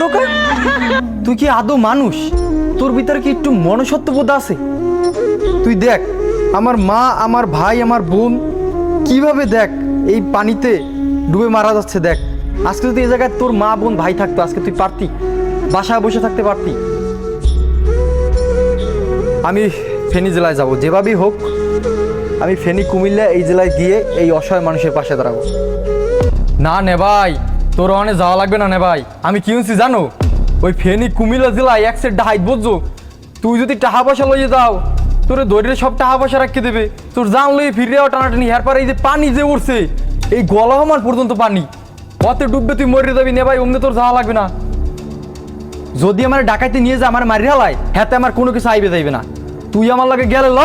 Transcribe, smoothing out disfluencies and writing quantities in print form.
ঢোকে? তুই কি আদৌ মানুষ? তোর ভিতরে কি একটু মনুষ্যত্ববোধ আছে? তুই দেখ আমার মা, আমার ভাই, আমার বোন কিভাবে দেখ এই পানিতে ডুবে মারা যাচ্ছে। দেখ আজকে যদি এই জায়গায় তোর মা বোন ভাই থাকতো, আজকে তুই পারতি? বাসায় বসে থাকতে পারতি? আমি ফেনী জেলায় যাব, যেভাবেই হোক আমি ফেনী কুমিল্লা এই জেলায় গিয়ে এই অসহায় মানুষের পাশে দাঁড়াবো। না নে ভাই, তোর অনেক যাওয়া লাগবে না নে ভাই। আমি কি হচ্ছি জানো, ওই ফেনী কুমিল্লা জেলায় এক সেট ডাহাইত বুঝছো। তুই যদি টাকা পয়সা লইয়ে যাও, তোরে দৈরে সব টাকা পয়সা রাখতে দেবে। তোর জান লই ফিরে যাও টানাটানি। এরপরে এই যে পানি যে উঠছে, এই গলা আমার পর্যন্ত পানি, অতে ডুববে তুই মরে যাবি নে ভাই। অমনি তোর যাওয়া লাগবে না। যদি আমার ডাকাইতে নিয়ে যা আমার মারি হালায়, হাতে আমার কোনো কিছু আইবে যাইবে না। তুই আমার লাগে গেলে ল,